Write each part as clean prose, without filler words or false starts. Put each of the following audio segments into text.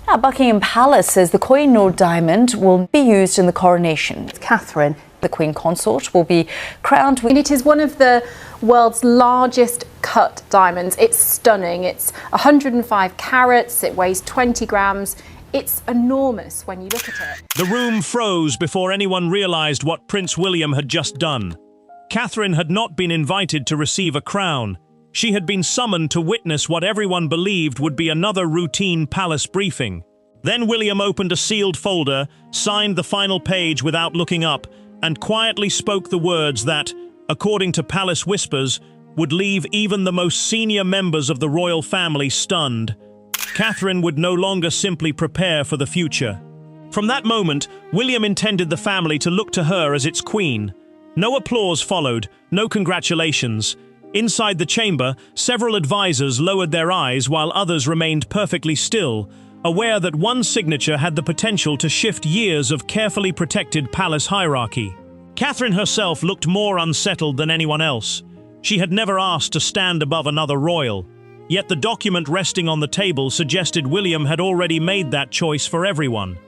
Now, Buckingham Palace says the Koh-i-Noor diamond will be used in the coronation. Catherine, the Queen Consort, will be crowned with... And it is one of the world's largest cut diamonds. It's stunning. It's 105 carats. It weighs 20 grams. It's enormous when you look at it. The room froze before anyone realized what Prince William had just done. Catherine had not been invited to receive a crown. She had been summoned to witness what everyone believed would be another routine palace briefing. Then William opened a sealed folder, signed the final page without looking up, and quietly spoke the words that, according to palace whispers, would leave even the most senior members of the royal family stunned. Catherine would no longer simply prepare for the future. From that moment, William intended the family to look to her as its queen. No applause followed, no congratulations. Inside the chamber, several advisors lowered their eyes while others remained perfectly still, aware that one signature had the potential to shift years of carefully protected palace hierarchy. Catherine herself looked more unsettled than anyone else. She had never asked to stand above another royal. Yet the document resting on the table suggested William had already made that choice for everyone.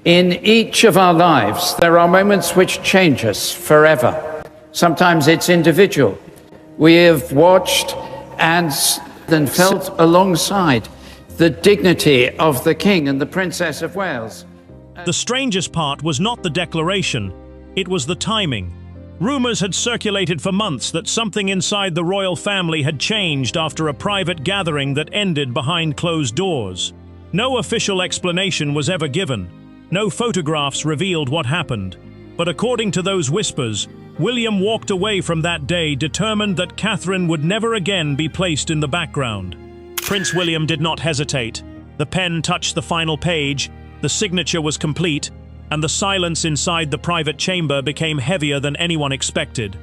In each of our lives, there are moments which change us forever. Sometimes it's individual. We have watched and felt alongside the dignity of the King and the Princess of Wales. The strangest part was not the declaration, it was the timing. Rumors had circulated for months that something inside the royal family had changed after a private gathering that ended behind closed doors. No official explanation was ever given. No photographs revealed what happened. But according to those whispers, William walked away from that day determined that Catherine would never again be placed in the background. Prince William did not hesitate. The pen touched the final page, the signature was complete, and the silence inside the private chamber became heavier than anyone expected.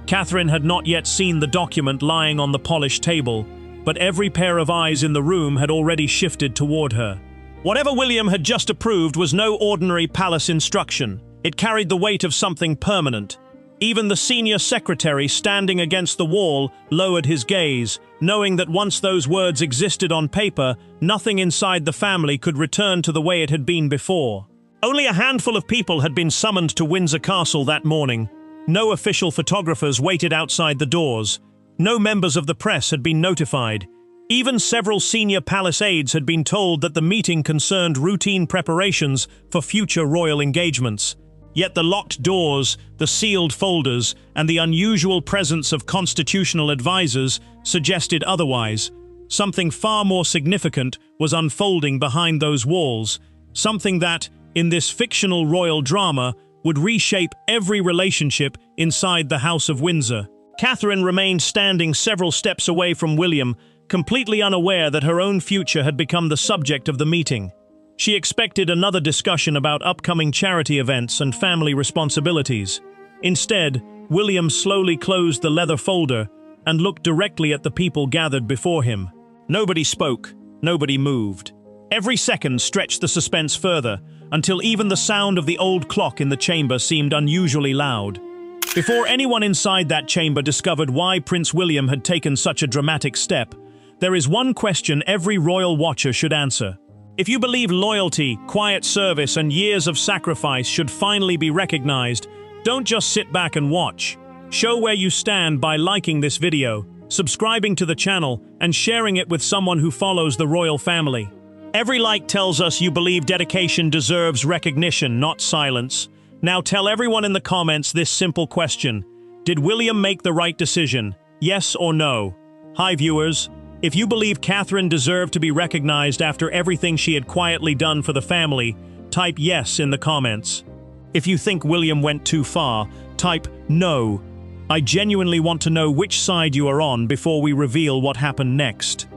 Catherine had not yet seen the document lying on the polished table, but every pair of eyes in the room had already shifted toward her. Whatever William had just approved was no ordinary palace instruction. It carried the weight of something permanent. Even the senior secretary standing against the wall lowered his gaze, knowing that once those words existed on paper, nothing inside the family could return to the way it had been before. Only a handful of people had been summoned to Windsor Castle that morning. No official photographers waited outside the doors. No members of the press had been notified. Even several senior palace aides had been told that the meeting concerned routine preparations for future royal engagements. Yet the locked doors, the sealed folders, and the unusual presence of constitutional advisors suggested otherwise. Something far more significant was unfolding behind those walls, something that, in this fictional royal drama, would reshape every relationship inside the House of Windsor. Catherine remained standing several steps away from William, completely unaware that her own future had become the subject of the meeting. She expected another discussion about upcoming charity events and family responsibilities. Instead, William slowly closed the leather folder and looked directly at the people gathered before him. Nobody spoke, nobody moved. Every second stretched the suspense further, until even the sound of the old clock in the chamber seemed unusually loud. Before anyone inside that chamber discovered why Prince William had taken such a dramatic step, there is one question every royal watcher should answer. If you believe loyalty, quiet service, and years of sacrifice should finally be recognized, don't just sit back and watch. Show where you stand by liking this video, subscribing to the channel, and sharing it with someone who follows the royal family. Every like tells us you believe dedication deserves recognition, not silence. Now tell everyone in the comments this simple question. Did William make the right decision? Yes or no? Hi viewers. If you believe Catherine deserved to be recognized after everything she had quietly done for the family, type yes in the comments. If you think William went too far, type no. I genuinely want to know which side you are on before we reveal what happened next.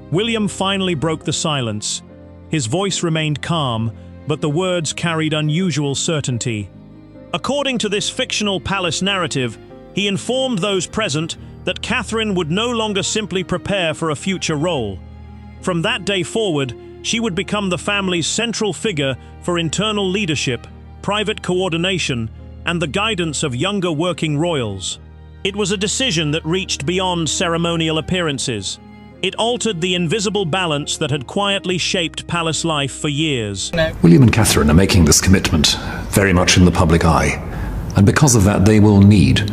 William finally broke the silence. His voice remained calm, but the words carried unusual certainty. According to this fictional palace narrative, he informed those present that Catherine would no longer simply prepare for a future role. From that day forward, she would become the family's central figure for internal leadership, private coordination, and the guidance of younger working royals. It was a decision that reached beyond ceremonial appearances. It altered the invisible balance that had quietly shaped palace life for years. William and Catherine are making this commitment very much in the public eye, and because of that they will need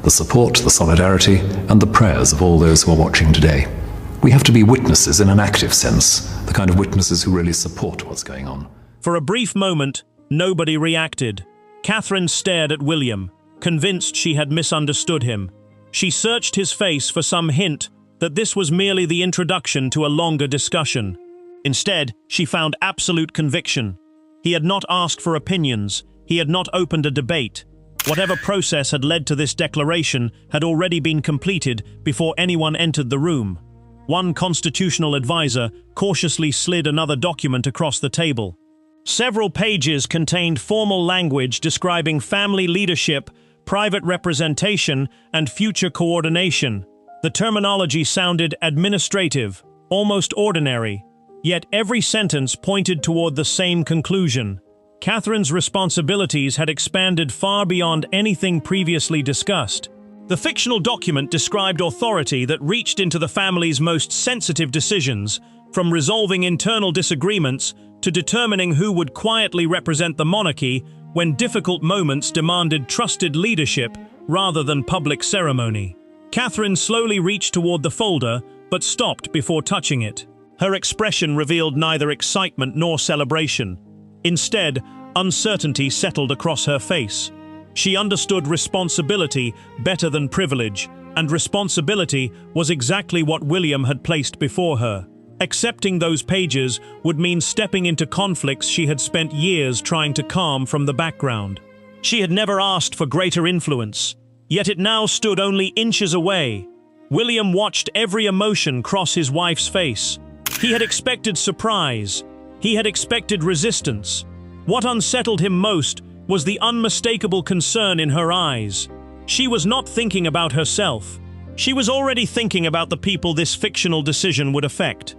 the support, the solidarity, and the prayers of all those who are watching today. We have to be witnesses in an active sense, the kind of witnesses who really support what's going on. For a brief moment, nobody reacted. Catherine stared at William, convinced she had misunderstood him. She searched his face for some hint that this was merely the introduction to a longer discussion. Instead, she found absolute conviction. He had not asked for opinions. He had not opened a debate. Whatever process had led to this declaration had already been completed before anyone entered the room. One constitutional advisor cautiously slid another document across the table. Several pages contained formal language describing family leadership, private representation, and future coordination. The terminology sounded administrative, almost ordinary, yet every sentence pointed toward the same conclusion. Catherine's responsibilities had expanded far beyond anything previously discussed. The fictional document described authority that reached into the family's most sensitive decisions, from resolving internal disagreements to determining who would quietly represent the monarchy when difficult moments demanded trusted leadership rather than public ceremony. Catherine slowly reached toward the folder, but stopped before touching it. Her expression revealed neither excitement nor celebration. Instead, uncertainty settled across her face. She understood responsibility better than privilege, and responsibility was exactly what William had placed before her. Accepting those pages would mean stepping into conflicts she had spent years trying to calm from the background. She had never asked for greater influence, yet it now stood only inches away. William watched every emotion cross his wife's face. He had expected surprise. He had expected resistance. What unsettled him most was the unmistakable concern in her eyes. She was not thinking about herself. She was already thinking about the people this fictional decision would affect.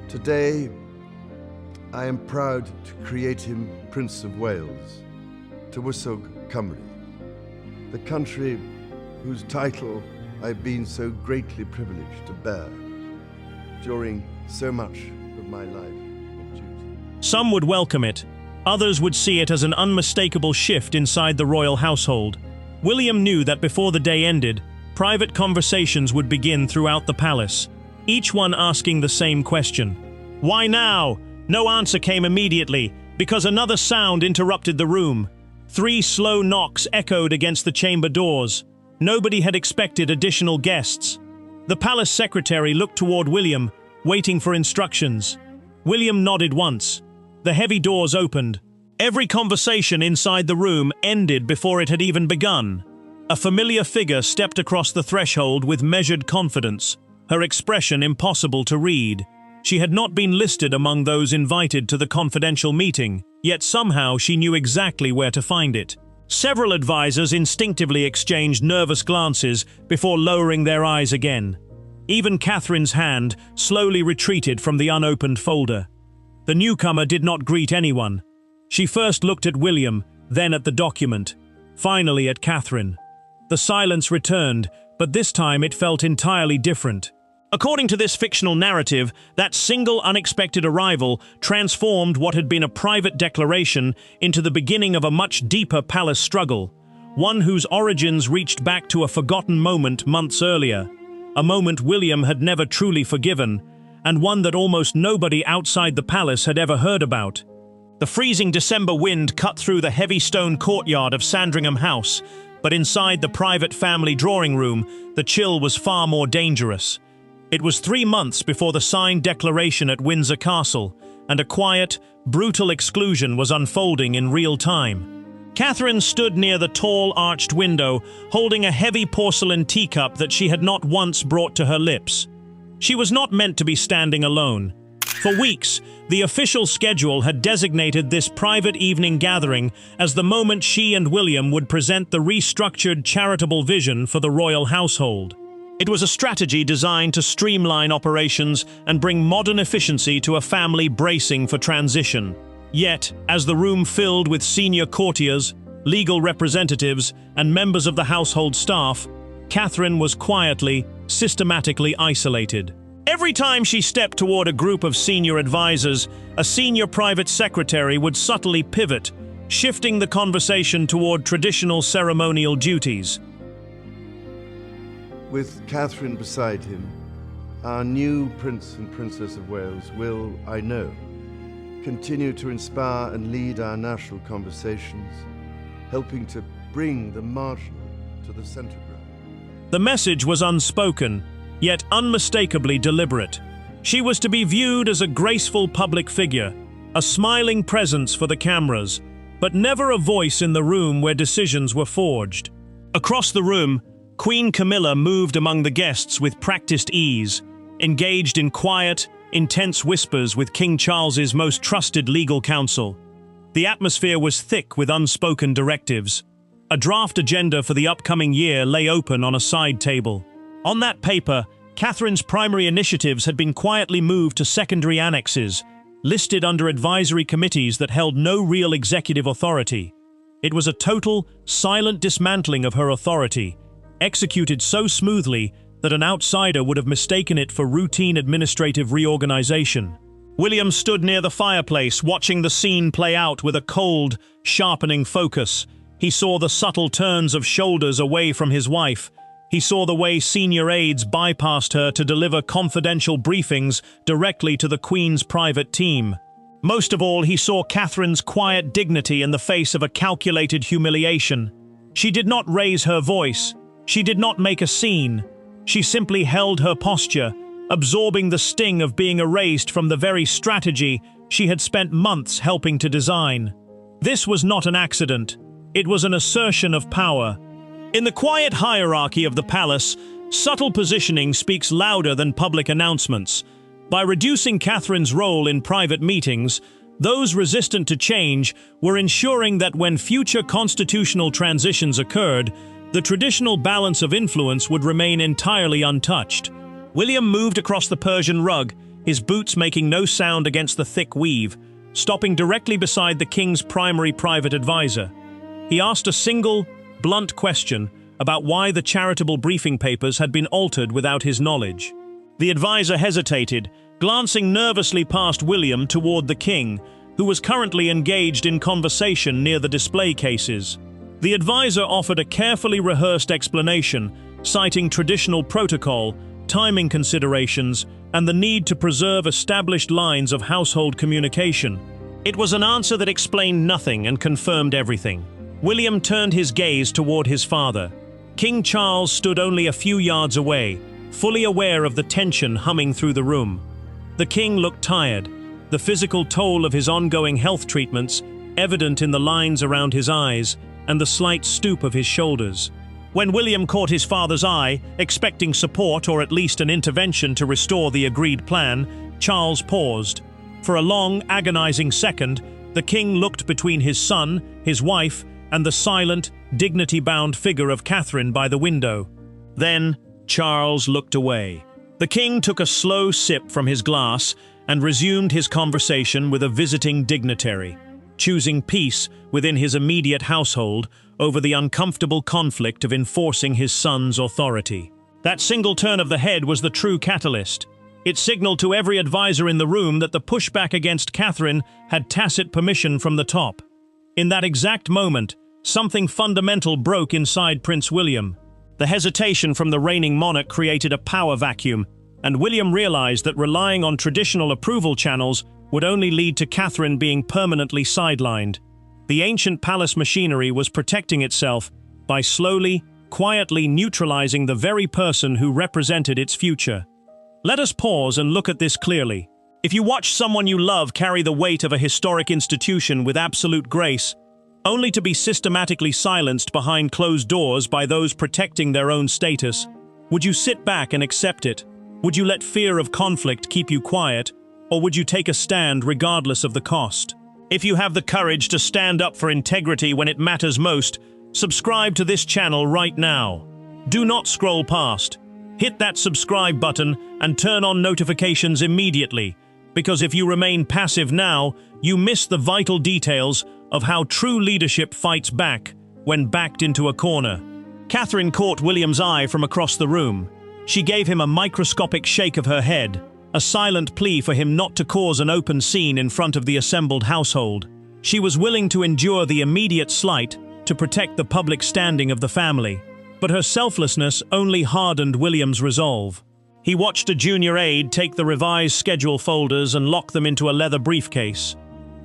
Today, I am proud to create him Prince of Wales, Tywysog Cymru, the country whose title I've been so greatly privileged to bear during so much of my life of duty. Some would welcome it. Others would see it as an unmistakable shift inside the royal household. William knew that before the day ended, private conversations would begin throughout the palace, each one asking the same question. Why now? No answer came immediately, because another sound interrupted the room. 3 slow knocks echoed against the chamber doors. Nobody had expected additional guests. The palace secretary looked toward William, waiting for instructions. William nodded once. The heavy doors opened. Every conversation inside the room ended before it had even begun. A familiar figure stepped across the threshold with measured confidence, her expression impossible to read. She had not been listed among those invited to the confidential meeting, yet somehow she knew exactly where to find it. Several advisors instinctively exchanged nervous glances before lowering their eyes again. Even Catherine's hand slowly retreated from the unopened folder. The newcomer did not greet anyone. She first looked at William, then at the document, finally at Catherine. The silence returned, but this time it felt entirely different. According to this fictional narrative, that single unexpected arrival transformed what had been a private declaration into the beginning of a much deeper palace struggle, one whose origins reached back to a forgotten moment months earlier, a moment William had never truly forgiven, and one that almost nobody outside the palace had ever heard about. The freezing December wind cut through the heavy stone courtyard of Sandringham House, but inside the private family drawing room, the chill was far more dangerous. It was 3 months before the signed declaration at Windsor Castle, and a quiet, brutal exclusion was unfolding in real time. Catherine stood near the tall, arched window, holding a heavy porcelain teacup that she had not once brought to her lips. She was not meant to be standing alone. For weeks, the official schedule had designated this private evening gathering as the moment she and William would present the restructured charitable vision for the royal household. It was a strategy designed to streamline operations and bring modern efficiency to a family bracing for transition. Yet, as the room filled with senior courtiers, legal representatives, and members of the household staff, Catherine was quietly, systematically isolated. Every time she stepped toward a group of senior advisors, a senior private secretary would subtly pivot, shifting the conversation toward traditional ceremonial duties. With Catherine beside him, our new Prince and Princess of Wales will, I know, continue to inspire and lead our national conversations, helping to bring the marginal to the centre ground. The message was unspoken, yet unmistakably deliberate. She was to be viewed as a graceful public figure, a smiling presence for the cameras, but never a voice in the room where decisions were forged. Across the room, Queen Camilla moved among the guests with practiced ease, engaged in quiet, intense whispers with King Charles's most trusted legal counsel. The atmosphere was thick with unspoken directives. A draft agenda for the upcoming year lay open on a side table. On that paper, Catherine's primary initiatives had been quietly moved to secondary annexes, listed under advisory committees that held no real executive authority. It was a total, silent dismantling of her authority, executed so smoothly that an outsider would have mistaken it for routine administrative reorganization. William stood near the fireplace, watching the scene play out with a cold, sharpening focus. He saw the subtle turns of shoulders away from his wife. He saw the way senior aides bypassed her to deliver confidential briefings directly to the Queen's private team. Most of all, he saw Catherine's quiet dignity in the face of a calculated humiliation. She did not raise her voice. She did not make a scene. She simply held her posture, absorbing the sting of being erased from the very strategy she had spent months helping to design. This was not an accident. It was an assertion of power. In the quiet hierarchy of the palace, subtle positioning speaks louder than public announcements. By reducing Catherine's role in private meetings, those resistant to change were ensuring that when future constitutional transitions occurred, the traditional balance of influence would remain entirely untouched. William moved across the Persian rug, his boots making no sound against the thick weave, stopping directly beside the king's primary private advisor. He asked a single, blunt question about why the charitable briefing papers had been altered without his knowledge. The advisor hesitated, glancing nervously past William toward the king, who was currently engaged in conversation near the display cases. The advisor offered a carefully rehearsed explanation, citing traditional protocol, timing considerations, and the need to preserve established lines of household communication. It was an answer that explained nothing and confirmed everything. William turned his gaze toward his father. King Charles stood only a few yards away, fully aware of the tension humming through the room. The king looked tired, the physical toll of his ongoing health treatments evident in the lines around his eyes and the slight stoop of his shoulders. When William caught his father's eye, expecting support or at least an intervention to restore the agreed plan, Charles paused. For a long, agonizing second, the king looked between his son, his wife, and the silent, dignity-bound figure of Catherine by the window. Then, Charles looked away. The king took a slow sip from his glass and resumed his conversation with a visiting dignitary, choosing peace within his immediate household over the uncomfortable conflict of enforcing his son's authority. That single turn of the head was the true catalyst. It signaled to every advisor in the room that the pushback against Catherine had tacit permission from the top. In that exact moment, something fundamental broke inside Prince William. The hesitation from the reigning monarch created a power vacuum, and William realized that relying on traditional approval channels would only lead to Catherine being permanently sidelined. The ancient palace machinery was protecting itself by slowly, quietly neutralizing the very person who represented its future. Let us pause and look at this clearly. If you watch someone you love carry the weight of a historic institution with absolute grace, only to be systematically silenced behind closed doors by those protecting their own status, would you sit back and accept it? Would you let fear of conflict keep you quiet? Or would you take a stand regardless of the cost? If you have the courage to stand up for integrity when it matters most, subscribe to this channel right now. Do not scroll past. Hit that subscribe button and turn on notifications immediately, because if you remain passive now, you miss the vital details of how true leadership fights back when backed into a corner. Catherine caught William's eye from across the room. She gave him a microscopic shake of her head, a silent plea for him not to cause an open scene in front of the assembled household. She was willing to endure the immediate slight to protect the public standing of the family, but her selflessness only hardened William's resolve. He watched a junior aide take the revised schedule folders and lock them into a leather briefcase.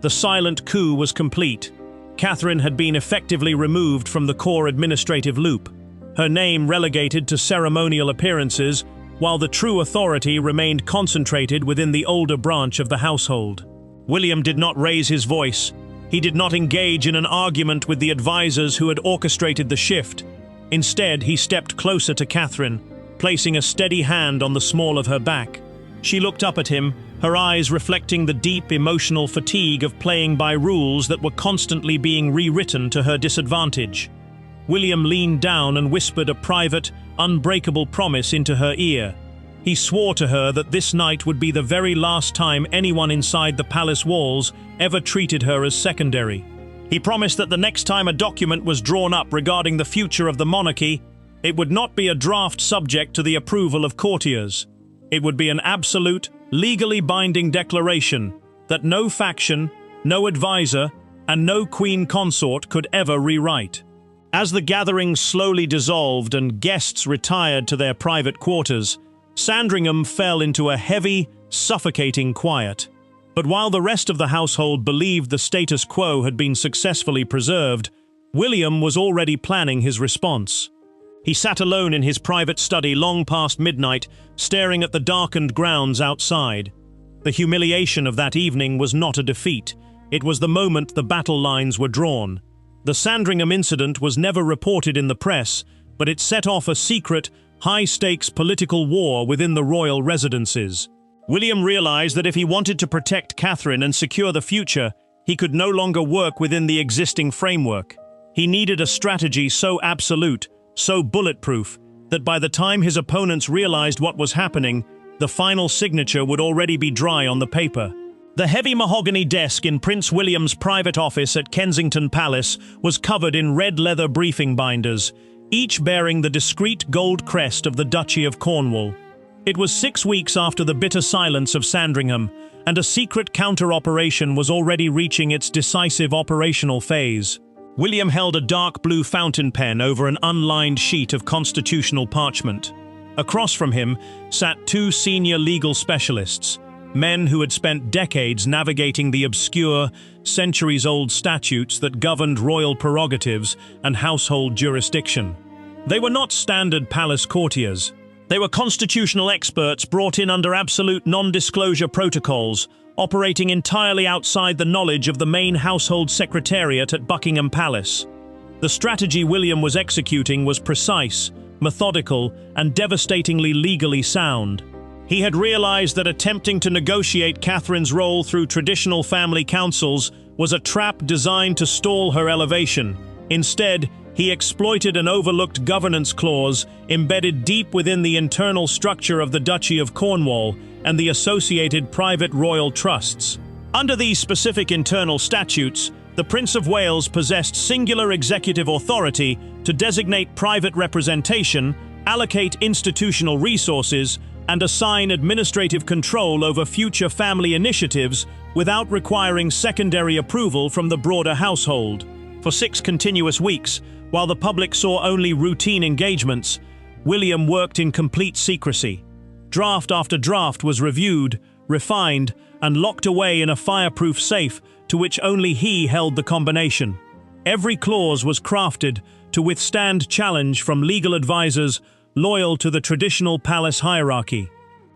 The silent coup was complete. Catherine had been effectively removed from the core administrative loop, her name relegated to ceremonial appearances, while the true authority remained concentrated within the older branch of the household. William did not raise his voice. He did not engage in an argument with the advisors who had orchestrated the shift. Instead, he stepped closer to Catherine, placing a steady hand on the small of her back. She looked up at him, her eyes reflecting the deep emotional fatigue of playing by rules that were constantly being rewritten to her disadvantage. William leaned down and whispered a private, unbreakable promise into her ear. He swore to her that this night would be the very last time anyone inside the palace walls ever treated her as secondary. He promised that the next time a document was drawn up regarding the future of the monarchy, it would not be a draft subject to the approval of courtiers. It would be an absolute, legally binding declaration that no faction, no advisor, and no queen consort could ever rewrite. As the gathering slowly dissolved and guests retired to their private quarters, Sandringham fell into a heavy, suffocating quiet. But while the rest of the household believed the status quo had been successfully preserved, William was already planning his response. He sat alone in his private study long past midnight, staring at the darkened grounds outside. The humiliation of that evening was not a defeat. It was the moment the battle lines were drawn. The Sandringham incident was never reported in the press, but it set off a secret, high-stakes political war within the royal residences. William realized that if he wanted to protect Catherine and secure the future, he could no longer work within the existing framework. He needed a strategy so absolute, so bulletproof, that by the time his opponents realized what was happening, the final signature would already be dry on the paper. The heavy mahogany desk in Prince William's private office at Kensington Palace was covered in red leather briefing binders, each bearing the discreet gold crest of the Duchy of Cornwall. It was 6 weeks after the bitter silence of Sandringham, and a secret counter-operation was already reaching its decisive operational phase. William held a dark blue fountain pen over an unlined sheet of constitutional parchment. Across from him sat 2 senior legal specialists, men who had spent decades navigating the obscure, centuries-old statutes that governed royal prerogatives and household jurisdiction. They were not standard palace courtiers. They were constitutional experts brought in under absolute non-disclosure protocols, operating entirely outside the knowledge of the main household secretariat at Buckingham Palace. The strategy William was executing was precise, methodical, and devastatingly legally sound. He had realized that attempting to negotiate Catherine's role through traditional family councils was a trap designed to stall her elevation. Instead, he exploited an overlooked governance clause embedded deep within the internal structure of the Duchy of Cornwall and the associated private royal trusts. Under these specific internal statutes, the Prince of Wales possessed singular executive authority to designate private representation, allocate institutional resources, and assign administrative control over future family initiatives without requiring secondary approval from the broader household. For 6 continuous weeks, while the public saw only routine engagements, William worked in complete secrecy. Draft after draft was reviewed, refined, and locked away in a fireproof safe to which only he held the combination. Every clause was crafted to withstand challenge from legal advisors loyal to the traditional palace hierarchy.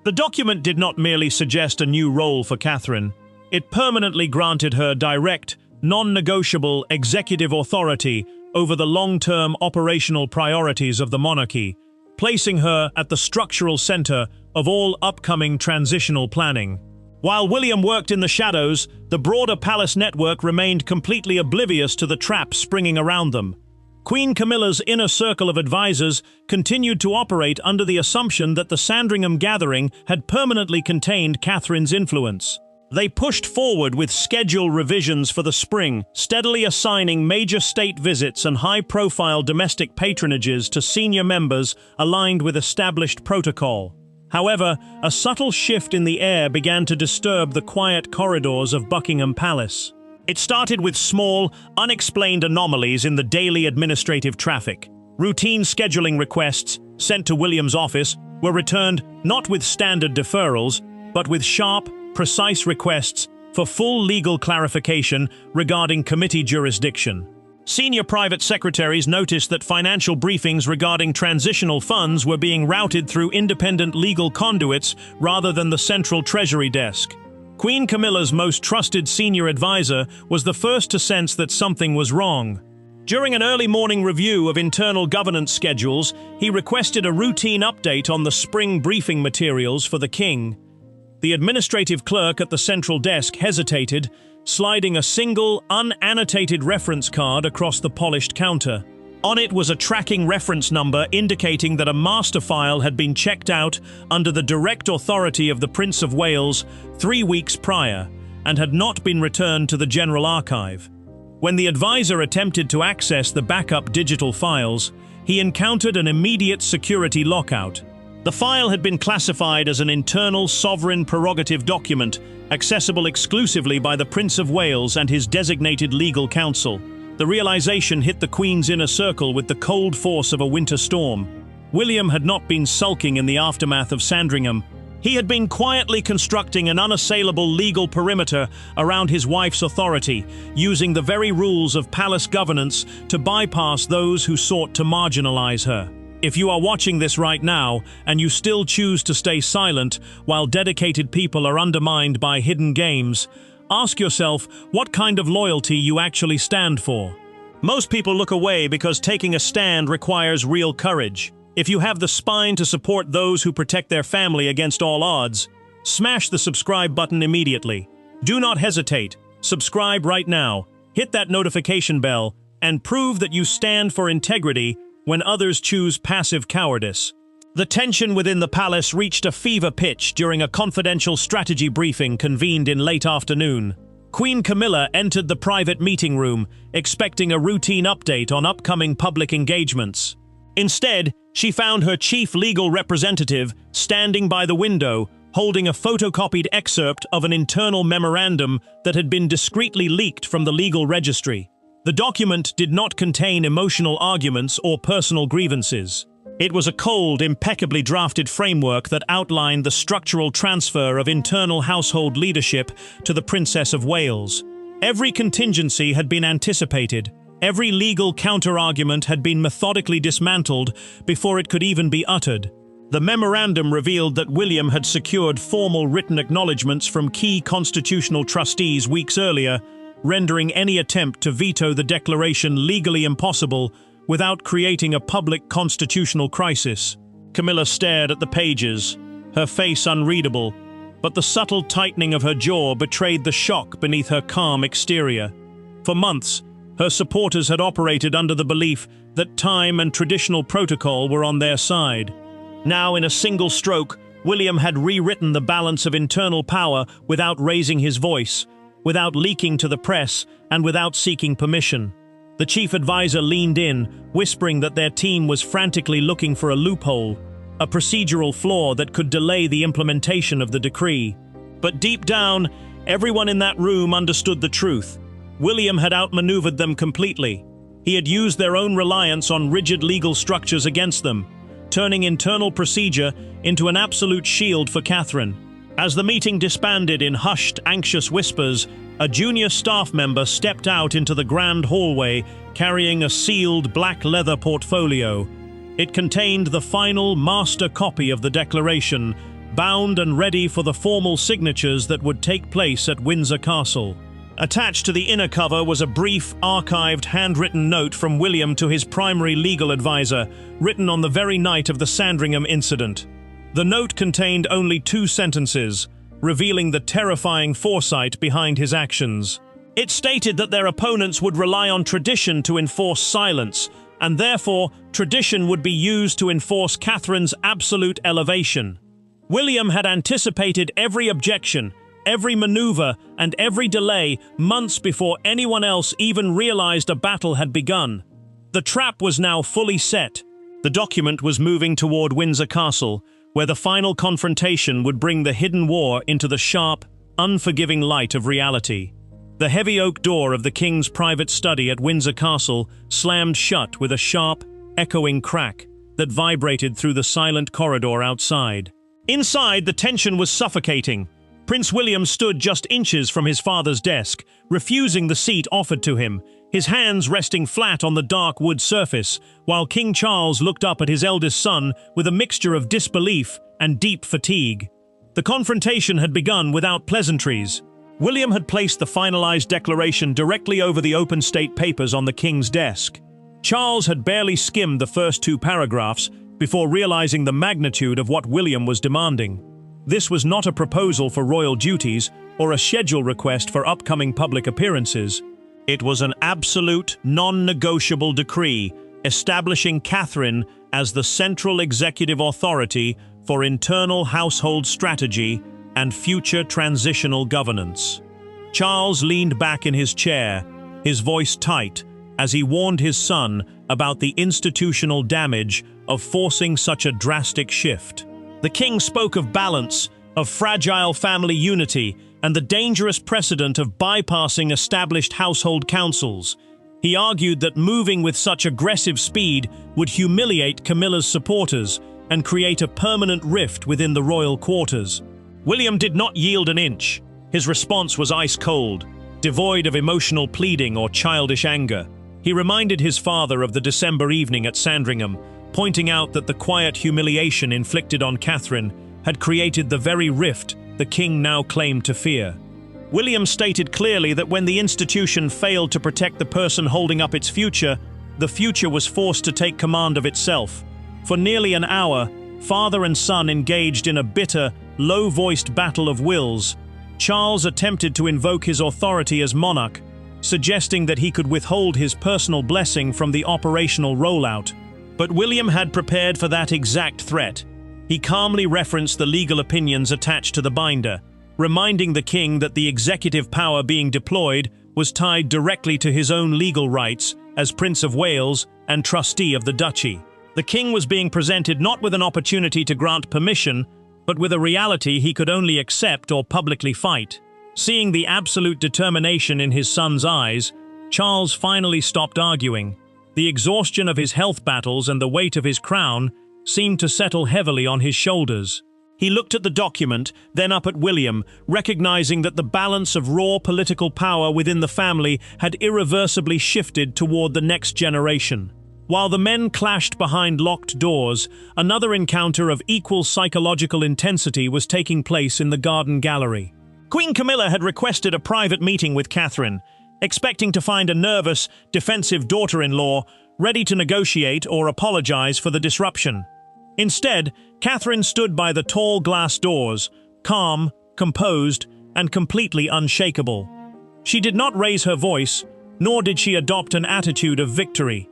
The document did not merely suggest a new role for Catherine. It permanently granted her direct, non-negotiable executive authority over the long-term operational priorities of the monarchy, placing her at the structural center of all upcoming transitional planning. While William worked in the shadows, the broader palace network remained completely oblivious to the traps springing around them. Queen Camilla's inner circle of advisors continued to operate under the assumption that the Sandringham gathering had permanently contained Catherine's influence. They pushed forward with schedule revisions for the spring, steadily assigning major state visits and high-profile domestic patronages to senior members aligned with established protocol. However, a subtle shift in the air began to disturb the quiet corridors of Buckingham Palace. It started with small, unexplained anomalies in the daily administrative traffic. Routine scheduling requests sent to William's office were returned not with standard deferrals, but with sharp, precise requests for full legal clarification regarding committee jurisdiction. Senior private secretaries noticed that financial briefings regarding transitional funds were being routed through independent legal conduits rather than the central Treasury desk. Queen Camilla's most trusted senior advisor was the first to sense that something was wrong. During an early morning review of internal governance schedules, he requested a routine update on the spring briefing materials for the king. The administrative clerk at the central desk hesitated, sliding a single, unannotated reference card across the polished counter. On it was a tracking reference number indicating that a master file had been checked out under the direct authority of the Prince of Wales 3 weeks prior and had not been returned to the General Archive. When the advisor attempted to access the backup digital files, he encountered an immediate security lockout. The file had been classified as an internal sovereign prerogative document, accessible exclusively by the Prince of Wales and his designated legal counsel. The realization hit the Queen's inner circle with the cold force of a winter storm. William had not been sulking in the aftermath of Sandringham. He had been quietly constructing an unassailable legal perimeter around his wife's authority, using the very rules of palace governance to bypass those who sought to marginalize her. If you are watching this right now, and you still choose to stay silent while dedicated people are undermined by hidden games, ask yourself what kind of loyalty you actually stand for. Most people look away because taking a stand requires real courage. If you have the spine to support those who protect their family against all odds, smash the subscribe button immediately. Do not hesitate. Subscribe right now, hit that notification bell, and prove that you stand for integrity when others choose passive cowardice. The tension within the palace reached a fever pitch during a confidential strategy briefing convened in late afternoon. Queen Camilla entered the private meeting room, expecting a routine update on upcoming public engagements. Instead, she found her chief legal representative standing by the window, holding a photocopied excerpt of an internal memorandum that had been discreetly leaked from the legal registry. The document did not contain emotional arguments or personal grievances. It was a cold, impeccably drafted framework that outlined the structural transfer of internal household leadership to the Princess of Wales. Every contingency had been anticipated. Every legal counter-argument had been methodically dismantled before it could even be uttered. The memorandum revealed that William had secured formal written acknowledgements from key constitutional trustees weeks earlier, rendering any attempt to veto the declaration legally impossible without creating a public constitutional crisis. Camilla stared at the pages, her face unreadable, but the subtle tightening of her jaw betrayed the shock beneath her calm exterior. For months, her supporters had operated under the belief that time and traditional protocol were on their side. Now, in a single stroke, William had rewritten the balance of internal power without raising his voice, without leaking to the press, and without seeking permission. The chief advisor leaned in, whispering that their team was frantically looking for a loophole, a procedural flaw that could delay the implementation of the decree. But deep down, everyone in that room understood the truth. William had outmaneuvered them completely. He had used their own reliance on rigid legal structures against them, turning internal procedure into an absolute shield for Catherine. As the meeting disbanded in hushed, anxious whispers, a junior staff member stepped out into the grand hallway carrying a sealed black leather portfolio. It contained the final master copy of the declaration, bound and ready for the formal signatures that would take place at Windsor Castle. Attached to the inner cover was a brief, archived, handwritten note from William to his primary legal advisor, written on the very night of the Sandringham incident. The note contained only 2 sentences, revealing the terrifying foresight behind his actions. It stated that their opponents would rely on tradition to enforce silence, and therefore tradition would be used to enforce Catherine's absolute elevation. William had anticipated every objection, every maneuver and every delay months before anyone else even realized a battle had begun. The trap was now fully set. The document was moving toward Windsor Castle, where the final confrontation would bring the hidden war into the sharp, unforgiving light of reality. The heavy oak door of the king's private study at Windsor Castle slammed shut with a sharp, echoing crack that vibrated through the silent corridor outside. Inside, the tension was suffocating. Prince William stood just inches from his father's desk, refusing the seat offered to him, his hands resting flat on the dark wood surface, while King Charles looked up at his eldest son with a mixture of disbelief and deep fatigue. The confrontation had begun without pleasantries. William had placed the finalized declaration directly over the open state papers on the king's desk. Charles had barely skimmed the first 2 paragraphs before realizing the magnitude of what William was demanding. This was not a proposal for royal duties or a schedule request for upcoming public appearances. It was an absolute, non-negotiable decree establishing Catherine as the central executive authority for internal household strategy and future transitional governance. Charles leaned back in his chair, his voice tight, as he warned his son about the institutional damage of forcing such a drastic shift. The king spoke of balance, of fragile family unity, and the dangerous precedent of bypassing established household councils. He argued that moving with such aggressive speed would humiliate Camilla's supporters and create a permanent rift within the royal quarters. William did not yield an inch. His response was ice cold, devoid of emotional pleading or childish anger. He reminded his father of the December evening at Sandringham, pointing out that the quiet humiliation inflicted on Catherine had created the very rift the king now claimed to fear. William stated clearly that when the institution failed to protect the person holding up its future, the future was forced to take command of itself. For nearly an hour, father and son engaged in a bitter, low-voiced battle of wills. Charles attempted to invoke his authority as monarch, suggesting that he could withhold his personal blessing from the operational rollout. But William had prepared for that exact threat. He calmly referenced the legal opinions attached to the binder, reminding the king that the executive power being deployed was tied directly to his own legal rights as Prince of Wales and trustee of the duchy. The king was being presented not with an opportunity to grant permission, but with a reality he could only accept or publicly fight. Seeing the absolute determination in his son's eyes, Charles finally stopped arguing. The exhaustion of his health battles and the weight of his crown seemed to settle heavily on his shoulders. He looked at the document, then up at William, recognizing that the balance of raw political power within the family had irreversibly shifted toward the next generation. While the men clashed behind locked doors, another encounter of equal psychological intensity was taking place in the garden gallery. Queen Camilla had requested a private meeting with Catherine, expecting to find a nervous, defensive daughter-in-law ready to negotiate or apologize for the disruption. Instead, Catherine stood by the tall glass doors, calm, composed, and completely unshakable. She did not raise her voice, nor did she adopt an attitude of victory.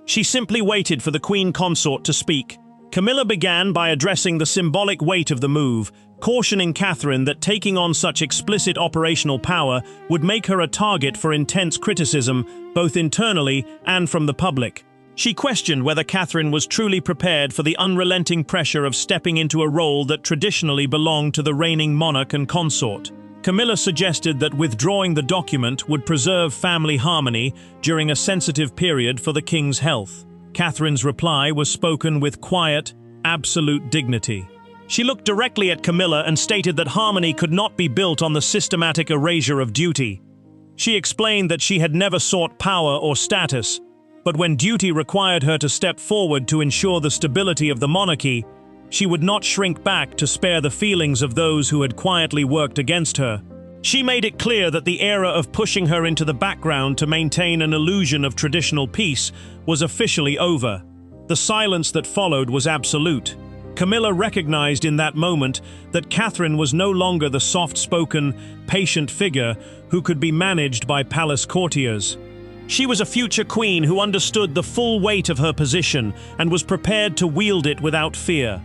She simply waited for the queen consort to speak. Camilla began by addressing the symbolic weight of the move, cautioning Catherine that taking on such explicit operational power would make her a target for intense criticism, both internally and from the public. She questioned whether Catherine was truly prepared for the unrelenting pressure of stepping into a role that traditionally belonged to the reigning monarch and consort. Camilla suggested that withdrawing the document would preserve family harmony during a sensitive period for the king's health. Catherine's reply was spoken with quiet, absolute dignity. She looked directly at Camilla and stated that harmony could not be built on the systematic erasure of duty. She explained that she had never sought power or status, but when duty required her to step forward to ensure the stability of the monarchy, she would not shrink back to spare the feelings of those who had quietly worked against her. She made it clear that the era of pushing her into the background to maintain an illusion of traditional peace was officially over. The silence that followed was absolute. Camilla recognized in that moment that Catherine was no longer the soft-spoken, patient figure who could be managed by palace courtiers. She was a future queen who understood the full weight of her position and was prepared to wield it without fear.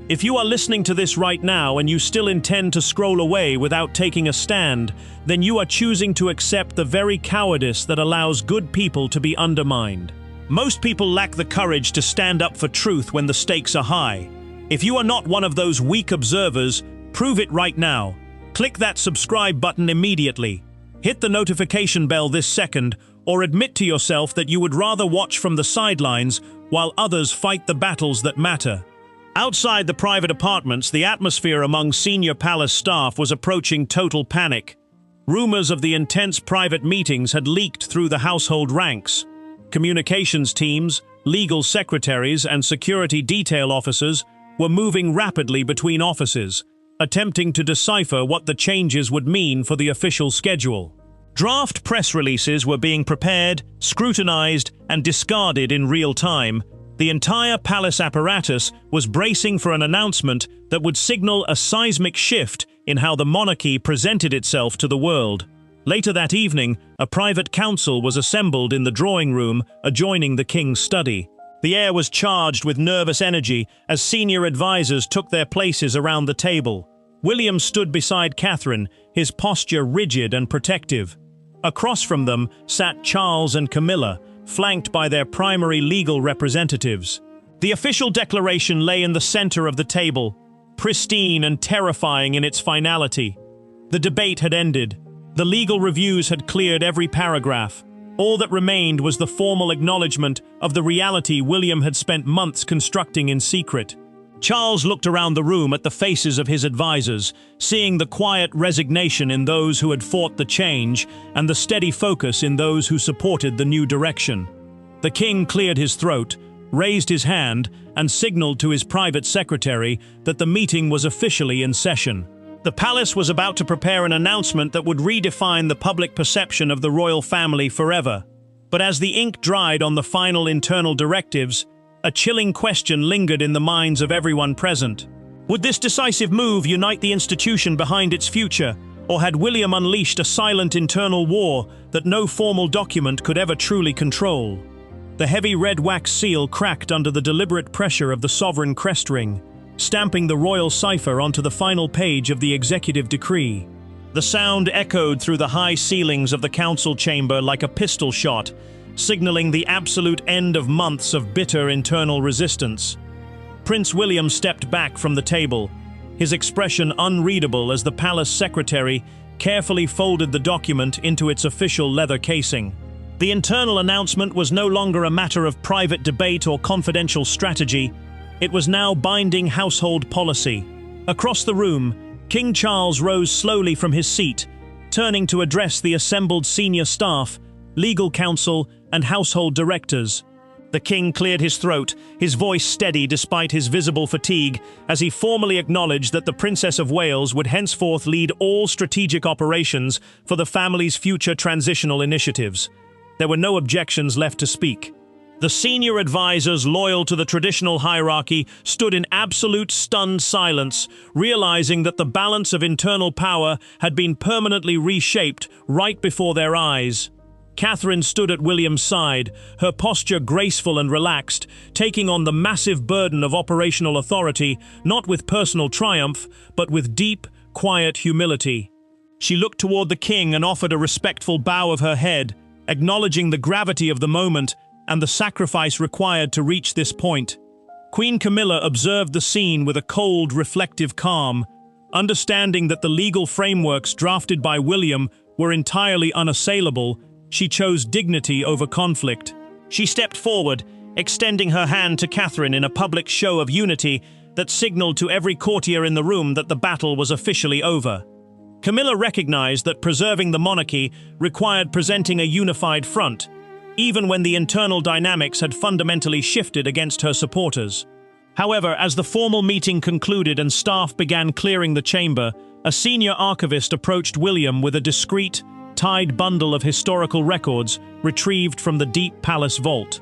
If you are listening to this right now and you still intend to scroll away without taking a stand, then you are choosing to accept the very cowardice that allows good people to be undermined. Most people lack the courage to stand up for truth when the stakes are high. If you are not one of those weak observers, prove it right now. Click that subscribe button immediately. Hit the notification bell this second, or admit to yourself that you would rather watch from the sidelines while others fight the battles that matter. Outside the private apartments, the atmosphere among senior palace staff was approaching total panic. Rumors of the intense private meetings had leaked through the household ranks. Communications teams, legal secretaries, and security detail officers were moving rapidly between offices, attempting to decipher what the changes would mean for the official schedule. Draft press releases were being prepared, scrutinized, and discarded in real time. The entire palace apparatus was bracing for an announcement that would signal a seismic shift in how the monarchy presented itself to the world. Later that evening, a private council was assembled in the drawing room adjoining the king's study. The air was charged with nervous energy as senior advisors took their places around the table. William stood beside Catherine, his posture rigid and protective. Across from them sat Charles and Camilla, flanked by their primary legal representatives. The official declaration lay in the center of the table, pristine and terrifying in its finality. The debate had ended. The legal reviews had cleared every paragraph. All that remained was the formal acknowledgement of the reality William had spent months constructing in secret. Charles looked around the room at the faces of his advisors, seeing the quiet resignation in those who had fought the change and the steady focus in those who supported the new direction. The king cleared his throat, raised his hand, and signaled to his private secretary that the meeting was officially in session. The palace was about to prepare an announcement that would redefine the public perception of the royal family forever. But as the ink dried on the final internal directives, a chilling question lingered in the minds of everyone present. Would this decisive move unite the institution behind its future, or had William unleashed a silent internal war that no formal document could ever truly control? The heavy red wax seal cracked under the deliberate pressure of the sovereign crest ring, stamping the royal cipher onto the final page of the executive decree. The sound echoed through the high ceilings of the council chamber like a pistol shot, signaling the absolute end of months of bitter internal resistance. Prince William stepped back from the table, his expression unreadable as the palace secretary carefully folded the document into its official leather casing. The internal announcement was no longer a matter of private debate or confidential strategy. It was now binding household policy. Across the room, King Charles rose slowly from his seat, turning to address the assembled senior staff, legal counsel, and household directors. The king cleared his throat, his voice steady despite his visible fatigue, as he formally acknowledged that the Princess of Wales would henceforth lead all strategic operations for the family's future transitional initiatives. There were no objections left to speak. The senior advisors loyal to the traditional hierarchy stood in absolute stunned silence, realizing that the balance of internal power had been permanently reshaped right before their eyes. Catherine stood at William's side, her posture graceful and relaxed, taking on the massive burden of operational authority, not with personal triumph, but with deep, quiet humility. She looked toward the king and offered a respectful bow of her head, acknowledging the gravity of the moment and the sacrifice required to reach this point. Queen Camilla observed the scene with a cold, reflective calm, understanding that the legal frameworks drafted by William were entirely unassailable. She chose dignity over conflict. She stepped forward, extending her hand to Catherine in a public show of unity that signaled to every courtier in the room that the battle was officially over. Camilla recognized that preserving the monarchy required presenting a unified front, even when the internal dynamics had fundamentally shifted against her supporters. However, as the formal meeting concluded and staff began clearing the chamber, a senior archivist approached William with a discreet, tied bundle of historical records retrieved from the deep palace vault.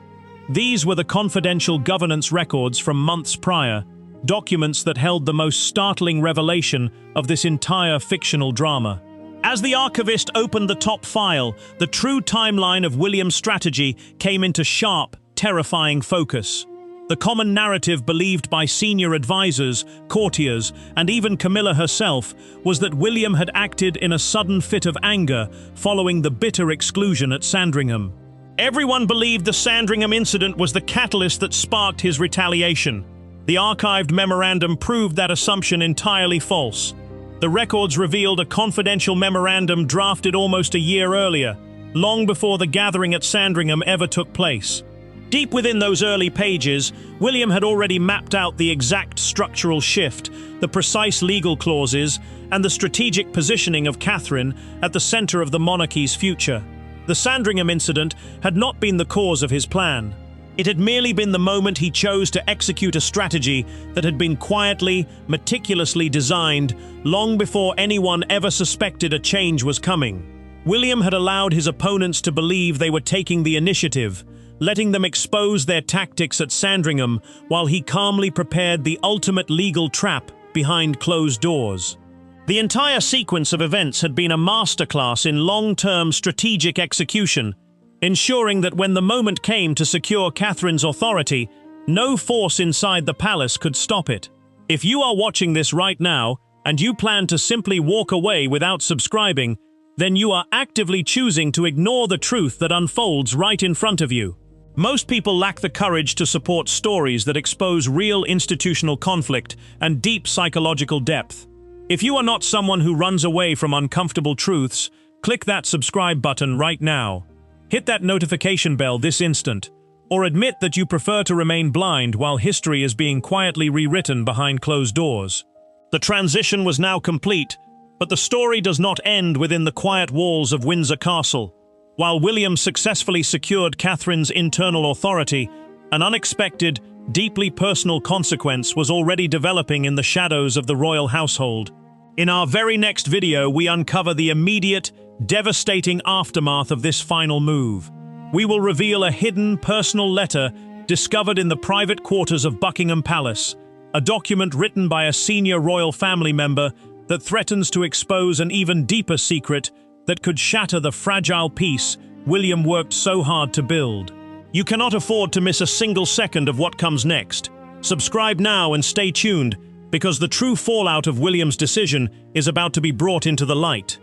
These were the confidential governance records from months prior, documents that held the most startling revelation of this entire fictional drama. As the archivist opened the top file, the true timeline of William's strategy came into sharp, terrifying focus. The common narrative believed by senior advisors, courtiers, and even Camilla herself was that William had acted in a sudden fit of anger following the bitter exclusion at Sandringham. Everyone believed the Sandringham incident was the catalyst that sparked his retaliation. The archived memorandum proved that assumption entirely false. The records revealed a confidential memorandum drafted almost a year earlier, long before the gathering at Sandringham ever took place. Deep within those early pages, William had already mapped out the exact structural shift, the precise legal clauses, and the strategic positioning of Catherine at the center of the monarchy's future. The Sandringham incident had not been the cause of his plan. It had merely been the moment he chose to execute a strategy that had been quietly, meticulously designed long before anyone ever suspected a change was coming. William had allowed his opponents to believe they were taking the initiative, letting them expose their tactics at Sandringham while he calmly prepared the ultimate legal trap behind closed doors. The entire sequence of events had been a masterclass in long-term strategic execution, ensuring that when the moment came to secure Catherine's authority, no force inside the palace could stop it. If you are watching this right now, and you plan to simply walk away without subscribing, then you are actively choosing to ignore the truth that unfolds right in front of you. Most people lack the courage to support stories that expose real institutional conflict and deep psychological depth. If you are not someone who runs away from uncomfortable truths, click that subscribe button right now. Hit that notification bell this instant, or admit that you prefer to remain blind while history is being quietly rewritten behind closed doors. The transition was now complete, but the story does not end within the quiet walls of Windsor Castle. While William successfully secured Catherine's internal authority, an unexpected, deeply personal consequence was already developing in the shadows of the royal household. In our very next video, we uncover the immediate, devastating aftermath of this final move. We will reveal a hidden personal letter discovered in the private quarters of Buckingham Palace, a document written by a senior royal family member that threatens to expose an even deeper secret that could shatter the fragile peace William worked so hard to build. You cannot afford to miss a single second of what comes next. Subscribe now and stay tuned, because the true fallout of William's decision is about to be brought into the light.